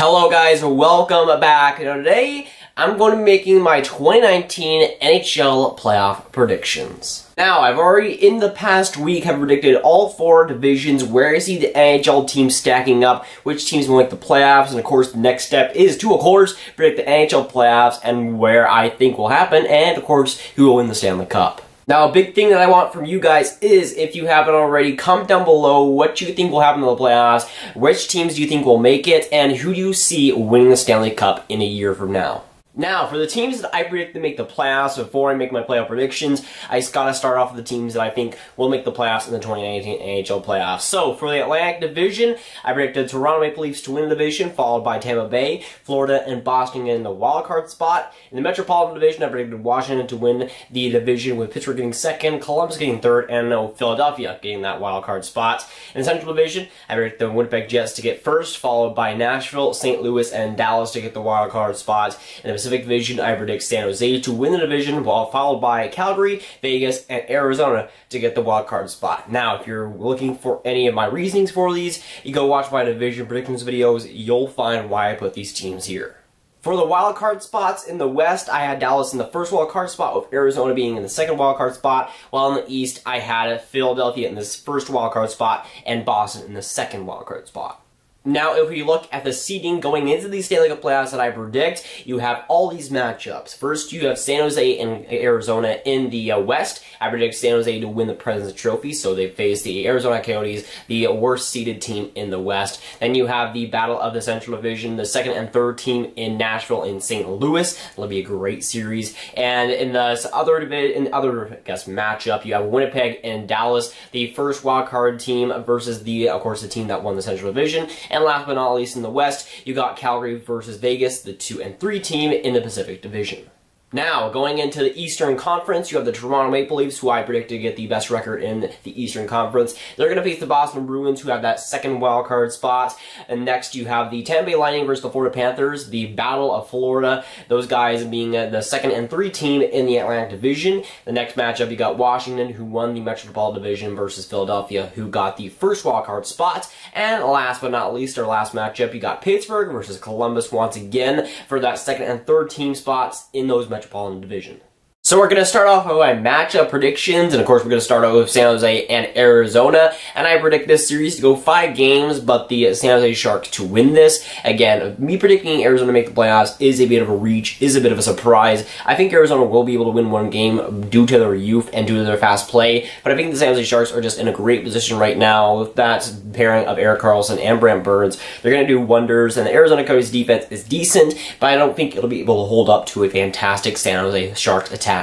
Hello guys, welcome back. Now today, I'm going to be making my 2019 NHL playoff predictions. Now, I've already, in the past week, have predicted all 4 divisions, where I see the NHL teams stacking up, which teams will make the playoffs, and of course, the next step is to, of course, predict the NHL playoffs and where I think will happen, and of course, who will win the Stanley Cup. Now, a big thing that I want from you guys is, if you haven't already, comment down below what you think will happen in the playoffs, which teams do you think will make it, and who do you see winning the Stanley Cup in a year from now. Now, for the teams that I predict to make the playoffs, before I make my playoff predictions, I just gotta start off with the teams that I think will make the playoffs in the 2019 NHL playoffs. So, for the Atlantic Division, I predicted Toronto Maple Leafs to win the division, followed by Tampa Bay, Florida, and Boston in the wildcard spot. In the Metropolitan Division, I predicted Washington to win the division, with Pittsburgh getting second, Columbus getting third, and Philadelphia getting that wildcard spot. In the Central Division, I predicted the Winnipeg Jets to get first, followed by Nashville, St. Louis, and Dallas to get the wildcard spot. In the Pacific Division, I predict San Jose to win the division, while followed by Calgary, Vegas, and Arizona to get the wildcard spot. Now, if you're looking for any of my reasonings for these, you go watch my division predictions videos. You'll find why I put these teams here. For the wildcard spots in the West, I had Dallas in the first wildcard spot, with Arizona being in the second wildcard spot, while in the East, I had Philadelphia in this first wildcard spot, and Boston in the second wildcard spot. Now, if we look at the seeding going into the Stanley Cup playoffs that I predict, you have all these matchups. First, you have San Jose and Arizona in the West. I predict San Jose to win the President's Trophy, so they face the Arizona Coyotes, the worst seeded team in the West. Then you have the Battle of the Central Division, the second and third team in Nashville and St. Louis. It'll be a great series. And in the other matchup, you have Winnipeg and Dallas, the first wild card team versus of course, the team that won the Central Division. And last but not least, in the West, you got Calgary versus Vegas, the 2 and 3 team in the Pacific Division. Now, going into the Eastern Conference, you have the Toronto Maple Leafs, who I predict to get the best record in the Eastern Conference. They're going to face the Boston Bruins, who have that second wildcard spot. And next, you have the Tampa Bay Lightning versus the Florida Panthers, the Battle of Florida. Those guys being the second and 3 team in the Atlantic Division. The next matchup, you got Washington, who won the Metropolitan Division, versus Philadelphia, who got the first wildcard spot. And last but not least, our last matchup, you got Pittsburgh versus Columbus once again for that second and third team spots in those Metropolitan Division. So we're going to start off with my matchup predictions, and of course we're going to start out with San Jose and Arizona, and I predict this series to go 5 games, but the San Jose Sharks to win this. Again, me predicting Arizona to make the playoffs is a bit of a reach, is a bit of a surprise. I think Arizona will be able to win 1 game due to their youth and due to their fast play, but I think the San Jose Sharks are just in a great position right now with that pairing of Erik Karlsson and Brent Burns. They're going to do wonders, and the Arizona Coyotes defense is decent, but I don't think it'll be able to hold up to a fantastic San Jose Sharks attack.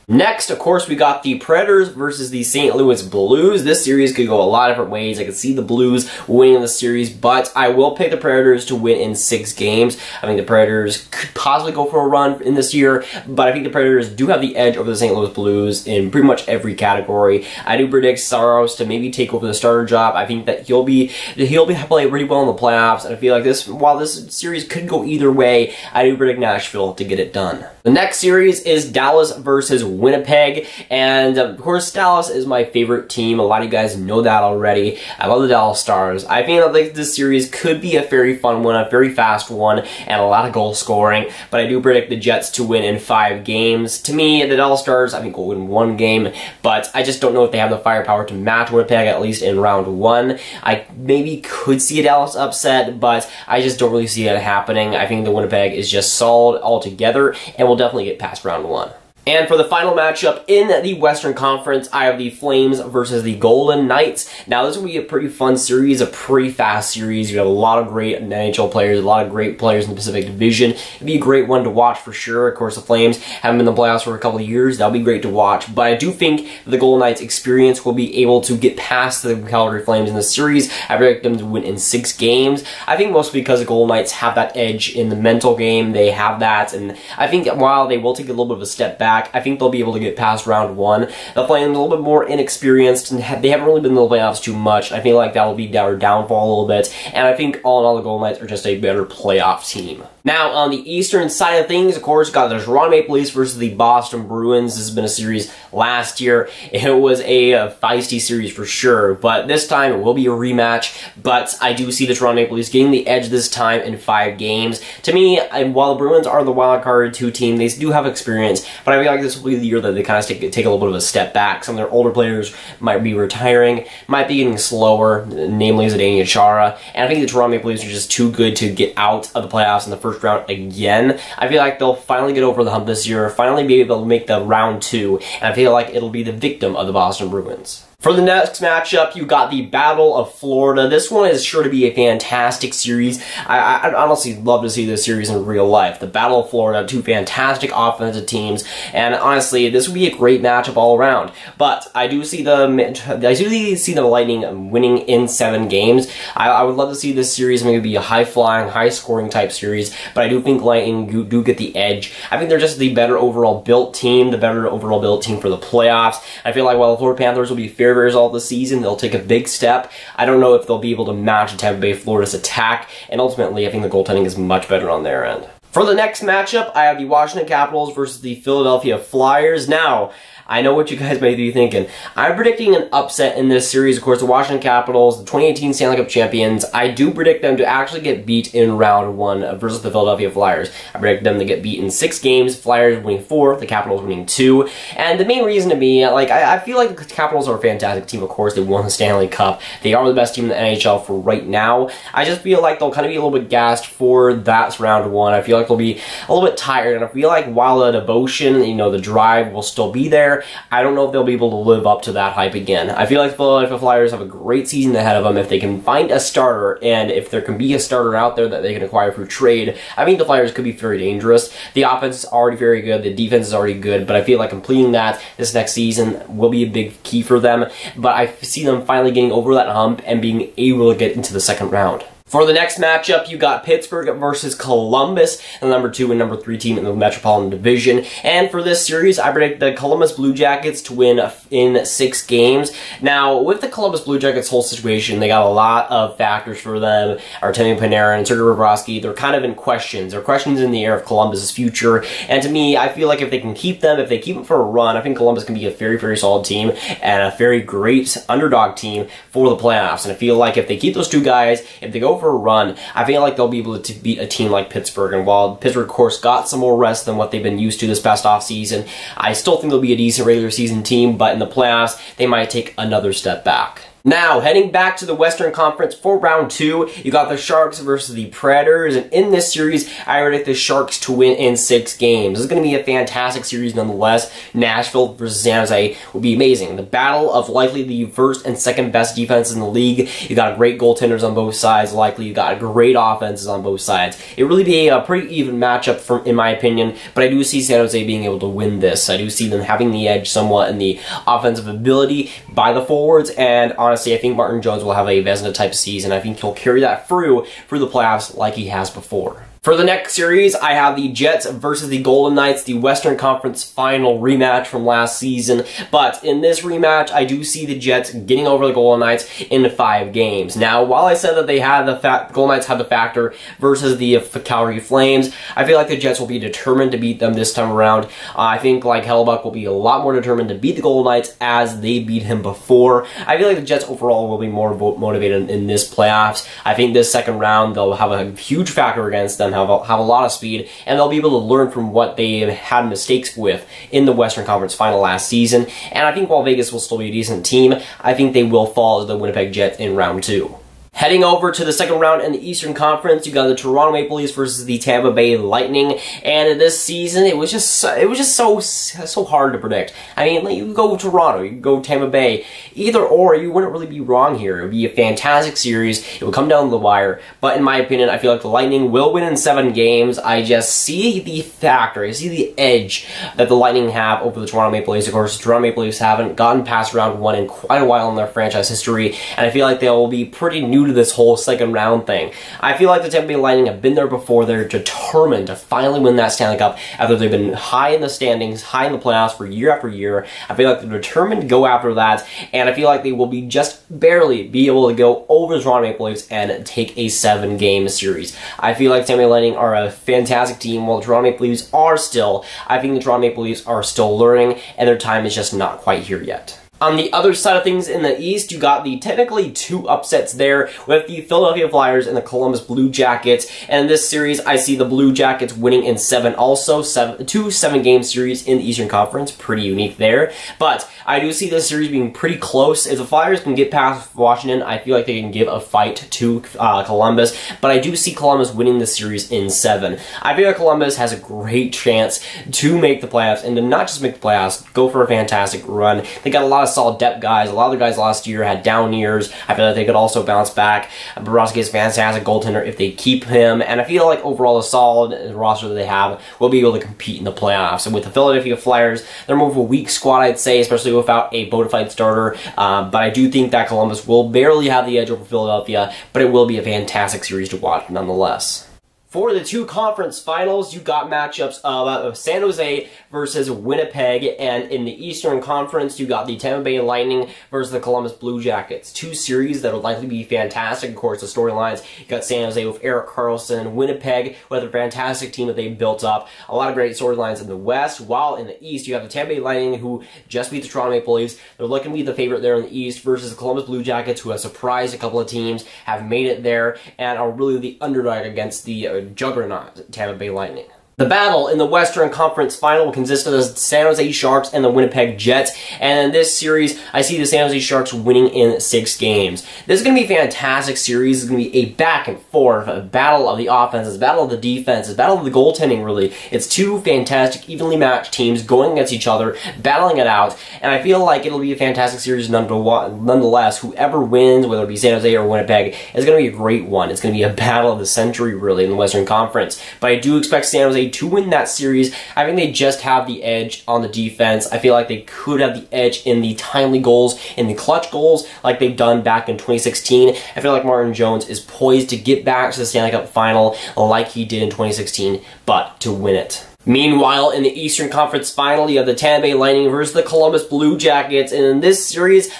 Next, of course, we got the Predators versus the St. Louis Blues. This series could go a lot of different ways. I could see the Blues winning the series, but I will pick the Predators to win in 6 games. I think the Predators could possibly go for a run in this year, but I think the Predators do have the edge over the St. Louis Blues in pretty much every category. I do predict Saros to maybe take over the starter job. I think that he'll be playing pretty well in the playoffs, and I feel like while this series could go either way, I do predict Nashville to get it done. The next series is Dallas versus Winnipeg, and of course Dallas is my favorite team. A lot of you guys know that already. I love the Dallas Stars. I think that this series could be a very fun one, a very fast one, and a lot of goal scoring, but I do predict the Jets to win in 5 games. To me, the Dallas Stars, I think, will win 1 game, but I just don't know if they have the firepower to match Winnipeg, at least in round 1. I maybe could see a Dallas upset, but I just don't really see it happening. I think the Winnipeg is just solid altogether, and will definitely get past round 1. And for the final matchup in the Western Conference, I have the Flames versus the Golden Knights. Now, this will be a pretty fun series, a pretty fast series. You have a lot of great NHL players, a lot of great players in the Pacific Division. It'd be a great one to watch for sure. Of course, the Flames haven't been in the playoffs for a couple of years. That'll be great to watch. But I do think the Golden Knights' experience will be able to get past the Calgary Flames in the series. I predict them to win in 6 games. I think mostly because the Golden Knights have that edge in the mental game. They have that, and I think while they will take a little bit of a step back, back. I think they'll be able to get past round 1. The Flames a little bit more inexperienced, and they haven't really been in the playoffs too much. I feel like that will be their downfall a little bit, and I think all in all, the Golden Knights are just a better playoff team. Now, on the Eastern side of things, of course, got the Toronto Maple Leafs versus the Boston Bruins. This has been a series last year. It was a feisty series for sure, but this time it will be a rematch. But I do see the Toronto Maple Leafs getting the edge this time in 5 games. To me, while the Bruins are the wild card 2 team, they do have experience, but I feel like this will be the year that they kind of take a little bit of a step back. Some of their older players might be retiring, might be getting slower, namely Zdeno Chara, and I think the Toronto Maple Leafs are just too good to get out of the playoffs in the first round again. I feel like they'll finally get over the hump this year, finally be able to make the round 2, and I feel like it'll be the victim of the Boston Bruins. For the next matchup, you got the Battle of Florida. This one is sure to be a fantastic series. I'd honestly love to see this series in real life. The Battle of Florida, 2 fantastic offensive teams, and honestly, this would be a great matchup all around. But I do see the Lightning winning in 7 games. I would love to see this series maybe be a high-flying, high-scoring type series, but I do think Lightning do get the edge. I think they're just the better overall built team, the better overall built team for the playoffs. I feel like while the Florida Panthers will be very result this season, they'll take a big step. I don't know if they'll be able to match Tampa Bay Florida's attack, and ultimately I think the goaltending is much better on their end. For the next matchup, I have the Washington Capitals versus the Philadelphia Flyers. Now, I know what you guys may be thinking. I'm predicting an upset in this series. Of course, the Washington Capitals, the 2018 Stanley Cup champions, I do predict them to actually get beat in round 1 versus the Philadelphia Flyers. I predict them to get beat in 6 games, Flyers winning 4, the Capitals winning 2. And the main reason to me, like, I feel like the Capitals are a fantastic team, of course. They won the Stanley Cup. They are the best team in the NHL for right now. I just feel like they'll kind of be a little bit gassed for that round 1. I feel like they'll be a little bit tired, and I feel like while the devotion, you know, the drive will still be there, I don't know if they'll be able to live up to that hype again. I feel like the Philadelphia Flyers have a great season ahead of them if they can find a starter, and if there can be a starter out there that they can acquire through trade. I think the Flyers could be very dangerous. The offense is already very good, the defense is already good, but I feel like completing that this next season will be a big key for them. But I see them finally getting over that hump and being able to get into the second round. For the next matchup, you got Pittsburgh versus Columbus, the number 2 and number 3 team in the Metropolitan Division. And for this series, I predict the Columbus Blue Jackets to win in 6 games. Now, with the Columbus Blue Jackets whole situation, they got a lot of factors for them. Artemi Panarin and Sergei Bobrovsky, they're kind of in questions. They're questions in the air of Columbus's future. And to me, I feel like if they can keep them, if they keep them for a run, I think Columbus can be a very, very solid team and a very great underdog team for the playoffs. And I feel like if they keep those 2 guys, if they go for a run, I feel like they'll be able to beat a team like Pittsburgh. And while Pittsburgh, of course, got some more rest than what they've been used to this past offseason, I still think they'll be a decent regular season team, but in the playoffs, they might take another step back. Now, heading back to the Western Conference for round 2, you got the Sharks versus the Predators, and in this series, I predict the Sharks to win in 6 games. This is going to be a fantastic series nonetheless. Nashville versus San Jose will be amazing. The battle of likely the first and second best defenses in the league. You got great goaltenders on both sides, likely you got great offenses on both sides. It really be a pretty even matchup in my opinion, but I do see San Jose being able to win this. I do see them having the edge somewhat in the offensive ability by the forwards, and honestly, I think Martin Jones will have a Vezina type season. I think he'll carry that through the playoffs like he has before. For the next series, I have the Jets versus the Golden Knights, the Western Conference final rematch from last season. But in this rematch, I do see the Jets getting over the Golden Knights in 5 games. Now, while I said that they had Golden Knights had the factor versus the Calgary Flames, I feel like the Jets will be determined to beat them this time around. I think like Hellebuck will be a lot more determined to beat the Golden Knights as they beat him before. I feel like the Jets overall will be more motivated in this playoffs. I think this second round, they'll have a huge factor against them, have a lot of speed, and they'll be able to learn from what they had mistakes with in the Western Conference final last season. And I think while Vegas will still be a decent team, I think they will fall to the Winnipeg Jets in round 2. Heading over to the second round in the Eastern Conference, you got the Toronto Maple Leafs versus the Tampa Bay Lightning. And this season, it was just so hard to predict. I mean, like, you can go Toronto, you can go Tampa Bay, either or, you wouldn't really be wrong here. It would be a fantastic series. It would come down to the wire. But in my opinion, I feel like the Lightning will win in 7 games. I just see the factor, I see the edge that the Lightning have over the Toronto Maple Leafs. Of course, the Toronto Maple Leafs haven't gotten past round 1 in quite a while in their franchise history, and I feel like they will be pretty new to this whole second round thing. I feel like the Tampa Bay Lightning have been there before. They're determined to finally win that Stanley Cup after they've been high in the standings, high in the playoffs for year after year. I feel like they're determined to go after that, and I feel like they will be just barely be able to go over the Toronto Maple Leafs and take a 7-game series. I feel like the Tampa Bay Lightning are a fantastic team, while the Toronto Maple Leafs are still. I think the Toronto Maple Leafs are still learning, and their time is just not quite here yet. On the other side of things in the East, you got the technically 2 upsets there with the Philadelphia Flyers and the Columbus Blue Jackets. And in this series, I see the Blue Jackets winning in 7 also. 2 7-game series in the Eastern Conference. Pretty unique there. But I do see this series being pretty close. If the Flyers can get past Washington, I feel like they can give a fight to Columbus. But I do see Columbus winning the series in 7. I feel like Columbus has a great chance to make the playoffs, and to not just make the playoffs, go for a fantastic run. They got a lot of solid depth guys. A lot of the guys last year had down years. I feel like they could also bounce back. Bobrovsky is a fantastic goaltender if they keep him, and I feel like overall the solid roster that they have will be able to compete in the playoffs. And with the Philadelphia Flyers, they're more of a weak squad, I'd say, especially without a bona fide starter, but I do think that Columbus will barely have the edge over Philadelphia, but it will be a fantastic series to watch nonetheless. For the 2 conference finals, you got matchups of San Jose versus Winnipeg, and in the Eastern Conference, you got the Tampa Bay Lightning versus the Columbus Blue Jackets. 2 series that will likely be fantastic. Of course, the storylines, you got San Jose with Erik Karlsson, Winnipeg with a fantastic team that they built up. A lot of great storylines in the West, while in the East, you have the Tampa Bay Lightning, who just beat the Toronto Maple Leafs. They're looking to be the favorite there in the East versus the Columbus Blue Jackets, who have surprised a couple of teams, have made it there, and are really the underdog against the juggernaut Tampa Bay Lightning. The battle in the Western Conference Final will consist of the San Jose Sharks and the Winnipeg Jets, and in this series, I see the San Jose Sharks winning in 6 games. This is going to be a fantastic series. It's going to be a back and forth, a battle of the offenses, a battle of the defense, a battle of the goaltending, really. It's 2 fantastic, evenly matched teams going against each other, battling it out, and I feel like it'll be a fantastic series nonetheless. Whoever wins, whether it be San Jose or Winnipeg, is going to be a great one. It's going to be a battle of the century, really, in the Western Conference. But I do expect San Jose to win that series. I think they just have the edge on the defense. I feel like they could have the edge in the timely goals, in the clutch goals, like they've done back in 2016. I feel like Martin Jones is poised to get back to the Stanley Cup Final like he did in 2016, but to win it. Meanwhile, in the Eastern Conference Final, you have the Tampa Bay Lightning versus the Columbus Blue Jackets, and in this series,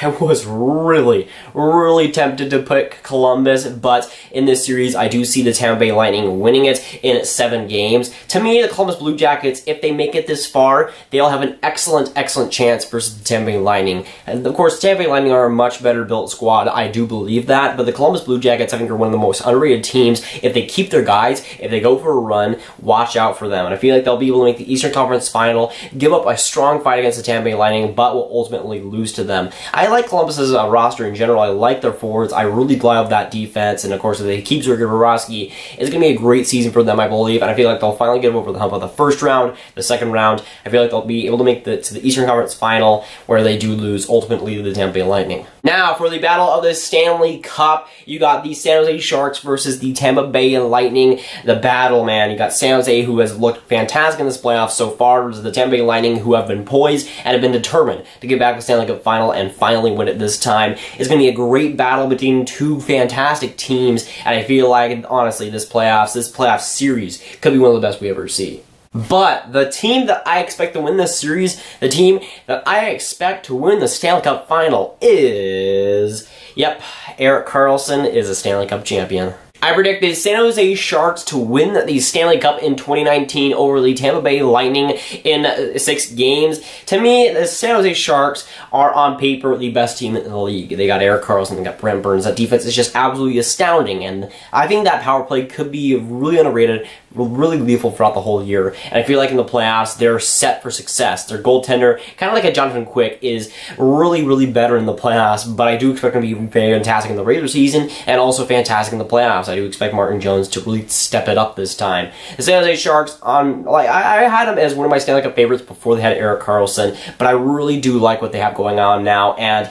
I was really tempted to pick Columbus, but in this series, I do see the Tampa Bay Lightning winning it in 7 games. To me, the Columbus Blue Jackets, if they make it this far, they'll have an excellent chance versus the Tampa Bay Lightning. And of course, the Tampa Bay Lightning are a much better built squad, I do believe that, but the Columbus Blue Jackets, I think, are one of the most underrated teams. If they keep their guys, if they go for a run, watch out for them. And I feel like they'll be able to make the Eastern Conference Final, give up a strong fight against the Tampa Bay Lightning, but will ultimately lose to them. I like Columbus's roster in general. I like their forwards. I really love that defense. And of course, if they keep Bobrovsky, it's going to be a great season for them, I believe. And I feel like they'll finally get over the hump of the first round, the second round. I feel like they'll be able to make it to the Eastern Conference Final, where they do lose ultimately to the Tampa Bay Lightning. Now, for the battle of the Stanley Cup, you got the San Jose Sharks versus the Tampa Bay Lightning. The battle, man. You got San Jose, who has looked fantastic in this playoff so far, versus the Tampa Bay Lightning, who have been poised and have been determined to get back to the Stanley Cup Final and finally win it this time. It's going to be a great battle between 2 fantastic teams, and I feel like, honestly, this playoff series could be one of the best we ever see. But the team that I expect to win this series, the team that I expect to win the Stanley Cup Final is, yep, Erik Karlsson is a Stanley Cup champion. I predict the San Jose Sharks to win the Stanley Cup in 2019 over the Tampa Bay Lightning in 6 games. To me, the San Jose Sharks are on paper the best team in the league. They got Erik Karlsson, they got Brent Burns. That defense is just absolutely astounding, and I think that power play could be really underrated, really lethal throughout the whole year. And I feel like in the playoffs, they're set for success. Their goaltender, kind of like a Jonathan Quick, is really better in the playoffs, but I do expect him to be fantastic in the regular season and also fantastic in the playoffs. playoffs. I do expect Martin Jones to really step it up this time. The San Jose Sharks, I had them as one of my Stanley Cup favorites before they had Erik Karlsson, but I really do like what they have going on now. And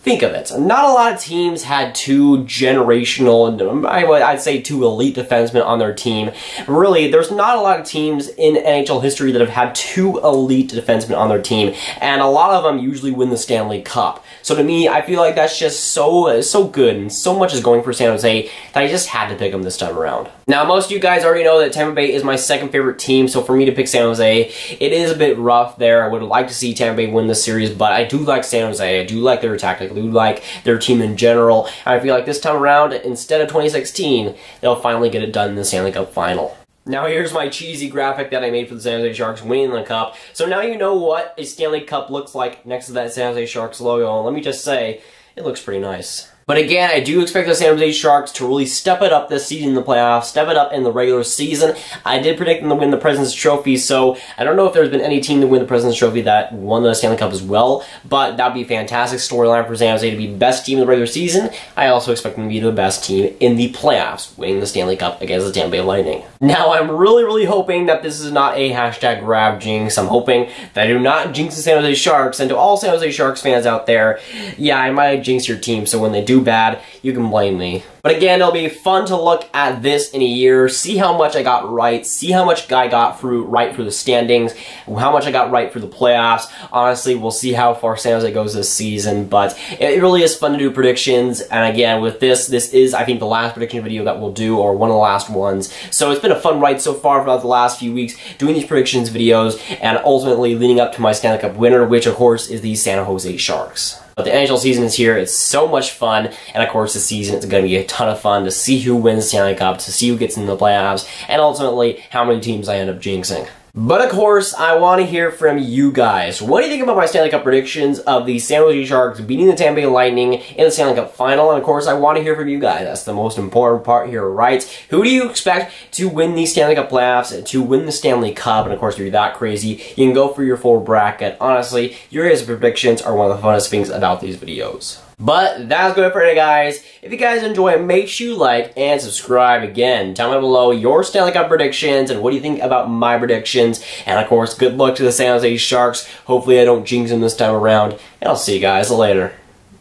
think of it, not a lot of teams had two generational, I'd say two elite defensemen on their team. Really, there's not a lot of teams in NHL history that have had two elite defensemen on their team, and a lot of them usually win the Stanley Cup. So to me, I feel like that's just so good, and so much is going for San Jose that I just had to pick them this time around. Now, most of you guys already know that Tampa Bay is my second favorite team, so for me to pick San Jose, it is a bit rough there. I would like to see Tampa Bay win this series, but I do like San Jose. I do like their tactic. I do like their team in general. And I feel like this time around, instead of 2016, they'll finally get it done in the Stanley Cup final. Now here's my cheesy graphic that I made for the San Jose Sharks winning the Cup. So now you know what a Stanley Cup looks like next to that San Jose Sharks logo. And let me just say, it looks pretty nice. But again, I do expect the San Jose Sharks to really step it up this season in the playoffs, step it up in the regular season. I did predict them to win the President's Trophy, so I don't know if there's been any team to win the President's Trophy that won the Stanley Cup as well, but that would be a fantastic storyline for San Jose to be best team in the regular season. I also expect them to be the best team in the playoffs, winning the Stanley Cup against the Tampa Bay Lightning. Now, I'm really hoping that this is not a hashtag grab jinx. I'm hoping that I do not jinx the San Jose Sharks, and to all San Jose Sharks fans out there, yeah, I might jinx your team, so when they do bad, you can blame me. But again, it'll be fun to look at this in a year, see how much I got right, see how much I got right through the standings, how much I got right through the playoffs. Honestly, we'll see how far San Jose goes this season, but it really is fun to do predictions. And again, with this is, I think, the last prediction video that we'll do, or one of the last ones. So it's been a fun ride so far throughout the last few weeks, doing these predictions videos, and ultimately leading up to my Stanley Cup winner, which of course is the San Jose Sharks. But the NHL season is here, it's so much fun, and of course this season it's going to be a ton of fun to see who wins the Stanley Cup, to see who gets in the playoffs, and ultimately how many teams I end up jinxing. But of course, I want to hear from you guys. What do you think about my Stanley Cup predictions of the San Jose Sharks beating the Tampa Bay Lightning in the Stanley Cup final? And of course, I want to hear from you guys. That's the most important part here, right? Who do you expect to win the Stanley Cup playoffs, to win the Stanley Cup? And of course, if you're that crazy, you can go for your full bracket. Honestly, your guys' predictions are one of the funnest things about these videos. But that's good for today, guys. If you guys enjoy it, make sure you like and subscribe. Again, tell me below your Stanley Cup predictions and what do you think about my predictions. And of course, good luck to the San Jose Sharks. Hopefully I don't jinx them this time around. And I'll see you guys later.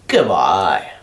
Goodbye.